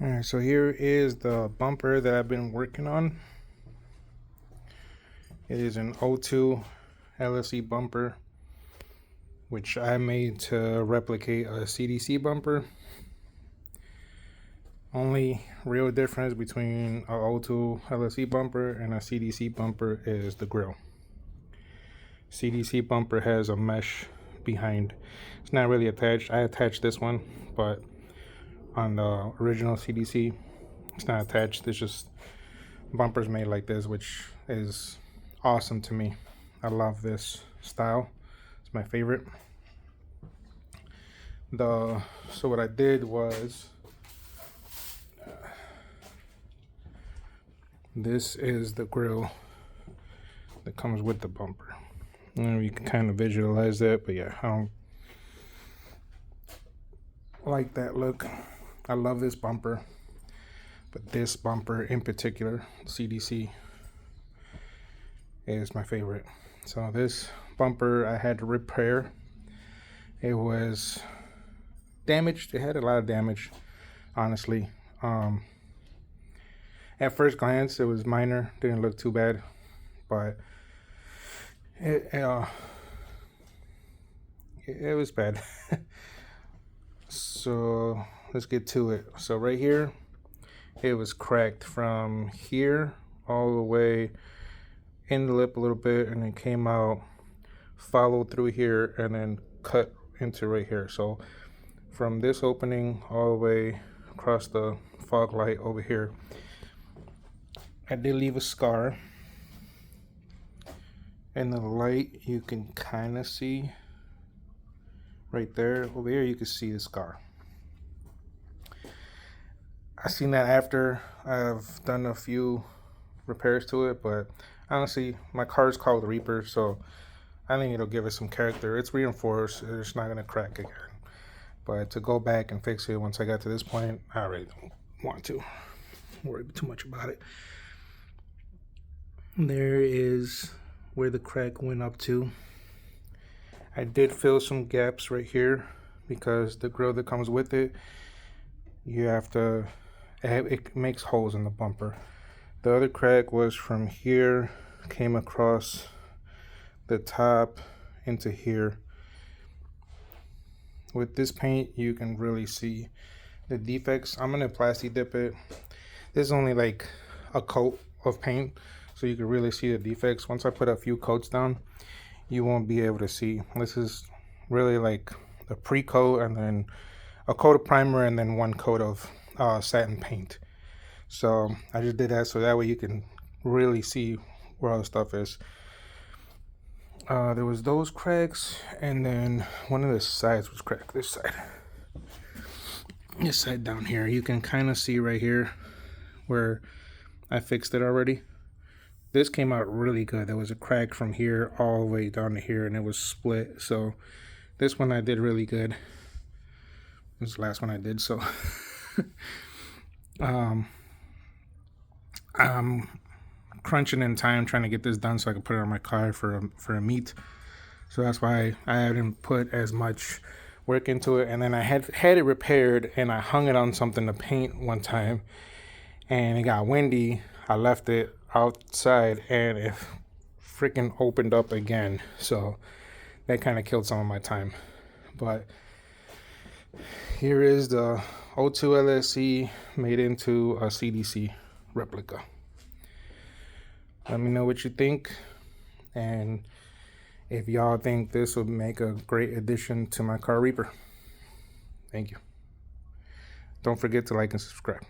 Alright, so here is the bumper that I've been working on. It is an 02 LSE bumper, which I made to replicate a CDC bumper. Only real difference between a 02 LSE bumper and a CDC bumper is the grill. CDC bumper has a mesh behind. It's not really attached. I attached this one, but on the original CDC, it's not attached. It's just bumpers made like this, which is awesome to me. I love this style. It's my favorite. So what I did was, this is the grill that comes with the bumper. And you can kind of visualize that, but yeah, I don't like that look. I love this bumper, but this bumper in particular, CDC, is my favorite. So this bumper I had to repair. It was damaged. It had a lot of damage, honestly. At first glance, it was minor. Didn't look too bad, but it was bad. So let's get to it. So right here, it was cracked from here all the way in the lip a little bit, and then came out, followed through here, and then cut into right here. So from this opening all the way across the fog light over here, I did leave a scar. In the light, you can kind of see right there. Over here, you can see the scar. I seen that after I've done a few repairs to it, but honestly, my car is called the Reaper, so I think it'll give it some character. It's reinforced. It's not gonna crack again. But to go back and fix it once I got to this point, I really don't want to worry too much about it. There is where the crack went up to. I did fill some gaps right here because the grill that comes with it, you have to, it makes holes in the bumper. The other crack was from here, came across the top into here. With this paint, you can really see the defects. I'm gonna plastic dip it. This is only like a coat of paint, so you can really see the defects. Once I put a few coats down, you won't be able to see. This is really like a pre-coat and then a coat of primer and then one coat of satin paint. So I just did that so that way you can really see where all the stuff is. There was those cracks, and then one of the sides was cracked. This side down here, you can kind of see right here where I fixed it already. This came out really good. There was a crack from here all the way down to here, and it was split. So this one I did really good. This is the last one I did. So I'm crunching in time trying to get this done so I can put it on my car for a meet. So that's why I hadn't put as much work into it. And then I had it repaired, and I hung it on something to paint one time, and it got windy. I left it outside and it freaking opened up again, so that kind of killed some of my time. But here is the 02 LSE made into a CDC replica. Let me know what you think, and if y'all think this would make a great addition to my car Reaper. Thank you. Don't forget to like and subscribe.